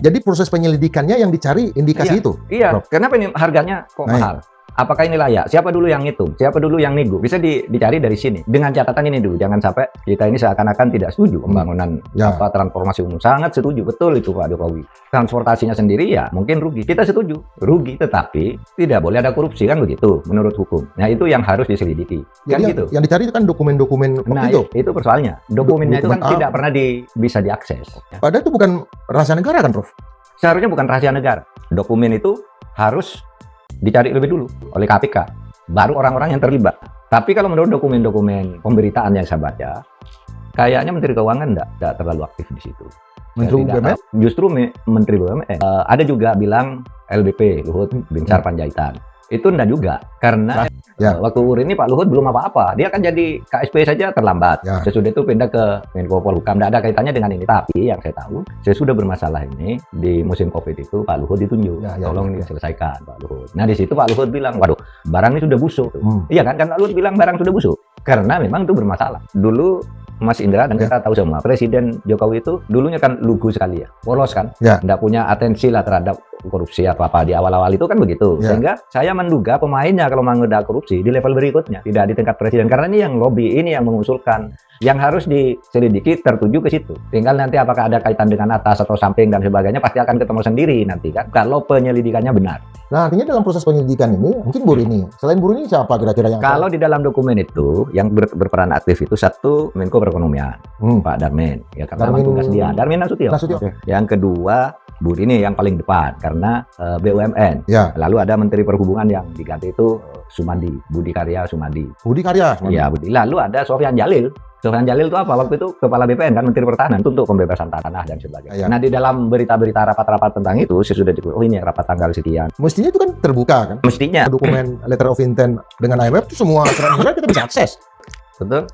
Jadi proses penyelidikannya yang dicari indikasi itu? Iya, Prof. kenapa ini harganya kok Naik. mahal? Apakah ini layak? Siapa dulu yang ngitung? Siapa dulu yang nego? Bisa dicari dari sini. Dengan catatan ini dulu, jangan sampai kita ini seakan-akan tidak setuju pembangunan transformasi umum. Sangat setuju, betul itu Pak Jokowi. Transportasinya sendiri ya mungkin rugi. Kita setuju, rugi, tetapi tidak boleh ada korupsi kan begitu menurut hukum. Nah itu yang harus diselidiki. Kan Jadi gitu. yang dicari itu kan dokumen-dokumen Nah itu persoalannya. Dokumennya itu kan tidak pernah bisa diakses. Padahal itu bukan rahasia negara kan, Prof? Seharusnya bukan rahasia negara. Dokumen itu harus dicari lebih dulu oleh KPK, baru orang-orang yang terlibat. Tapi kalau menurut dokumen-dokumen pemberitaan yang saya baca, kayaknya Menteri Keuangan enggak terlalu aktif di situ. Menteri BUMN? Justru Menteri BUMN. Ada juga bilang LBP, Luhut Binsar Panjaitan. Itu enggak juga, karena waktu ini Pak Luhut belum apa-apa. Dia kan jadi KSP saja terlambat. Sesudah itu pindah ke Menko Polhukam. Tidak ada kaitannya dengan ini. Tapi yang saya tahu, saya sudah bermasalah ini di musim COVID itu Pak Luhut ditunjuk. Tolong diselesaikan Pak Luhut. Nah di situ Pak Luhut bilang, waduh, barang ini sudah busuk. Iya kan? Pak Luhut bilang barang sudah busuk. Karena memang itu bermasalah. Dulu Mas Indra dan kita tahu semua, Presiden Jokowi itu dulunya kan lugu sekali ya, polos kan, nggak punya atensi lah terhadap korupsi atau apa di awal-awal itu kan begitu. Sehingga saya menduga pemainnya kalau mengoda korupsi di level berikutnya, tidak di tingkat presiden, karena ini yang lobby, ini yang mengusulkan, yang harus diselidiki tertuju ke situ. Tinggal nanti apakah ada kaitan dengan atas atau samping dan sebagainya pasti akan ketemu sendiri nanti kan, kalau penyelidikannya benar. Nah artinya dalam proses penyidikan ini mungkin Bu Rini, selain Bu Rini siapa kira-kira yang kalau di dalam dokumen itu yang berperan aktif itu satu Menko Perekonomian, Pak Darmin, ya karena tugas dia, Darmin Nasution. Yang kedua Bu Rini yang paling depan karena BUMN. Lalu ada Menteri Perhubungan yang diganti itu Sumadi, Budi Karya Sumadi. Budi Karya. Iya, Budi. Lalu ada Sofyan Jalil. Sofyan Jalil itu apa? Waktu itu Kepala BPN kan, Menteri Pertahanan, itu untuk pembebasan tanah dan sebagainya. Nah di dalam berita-berita rapat-rapat tentang itu, saya sudah diketahui, oh ini rapat tanggal sekian. Mestinya itu kan terbuka kan? Mestinya. Dokumen letter of intent dengan IMF itu semua aturan kita bisa akses. Betul.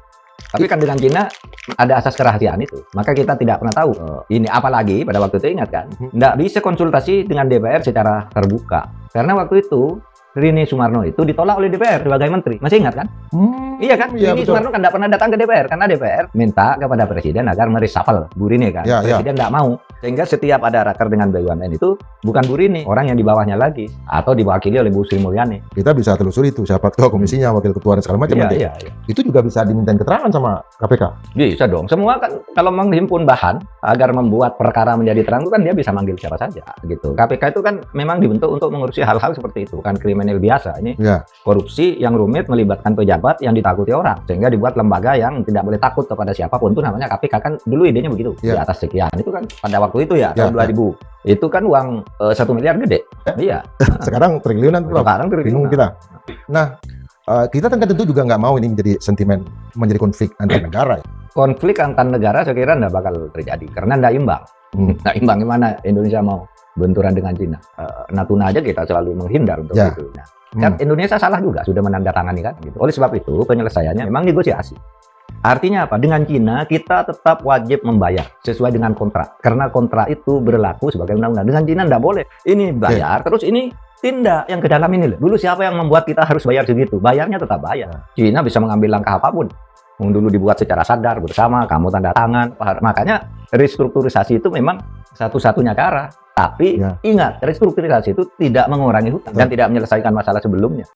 Tapi kan dengan Cina ada asas kerahasiaan itu. Maka kita tidak pernah tahu. Ini apalagi pada waktu itu ingat kan, nggak bisa konsultasi dengan DPR secara terbuka. Karena waktu itu Rini Sumarno itu ditolak oleh DPR sebagai menteri. Masih ingat kan? Iya kan? Rini Sumarno kan tidak pernah datang ke DPR karena DPR minta kepada presiden agar mereshuffle Bu Rini kan. Presiden tidak mau. Sehingga setiap ada raker dengan BUMN itu bukan Bu Rini, orang yang di bawahnya lagi atau diwakili oleh Bu Sri Mulyani. Kita bisa telusuri itu siapa ketua komisinya, wakil ketua dan segala macam. Itu juga bisa dimintain keterangan sama KPK. Bisa dong. Semua kan kalau menghimpun bahan agar membuat perkara menjadi terang itu kan dia bisa manggil siapa saja gitu. KPK itu kan memang dibentuk untuk mengurusi hal-hal seperti itu, bukan kriminal biasa. Ini korupsi yang rumit melibatkan pejabat yang ditakuti orang, sehingga dibuat lembaga yang tidak boleh takut kepada siapapun, itu namanya KPK kan. Dulu idenya begitu. Di atas sekian itu kan pada waktu itu ya tahun 2000 itu kan uang 1 miliar gede. Iya. Sekarang triliunan. Sekarang bingung kita. Nah kita tentu juga nggak mau ini menjadi sentimen, menjadi konflik antar negara. Konflik antar negara saya kira nggak bakal terjadi karena nggak imbang. Nggak imbang gimana Indonesia mau benturan dengan Cina. Natuna aja kita selalu menghindar untuk itu. Nah, kan Indonesia salah juga sudah menandatangani kan gitu. Oleh sebab itu penyelesaiannya memang negosiasi. Artinya apa? Dengan Cina kita tetap wajib membayar sesuai dengan kontrak. Karena kontrak itu berlaku sebagai undang-undang. Dengan Cina nggak boleh. Ini bayar terus ini tindak yang ke dalam ini loh. Dulu siapa yang membuat kita harus bayar segitu? Bayarnya tetap bayar. Cina bisa mengambil langkah apapun. Dulu dibuat secara sadar bersama, kamu tanda tangan. Makanya restrukturisasi itu memang satu-satunya cara. Tapi ingat, restrukturisasi itu tidak mengurangi hutang dan tidak menyelesaikan masalah sebelumnya.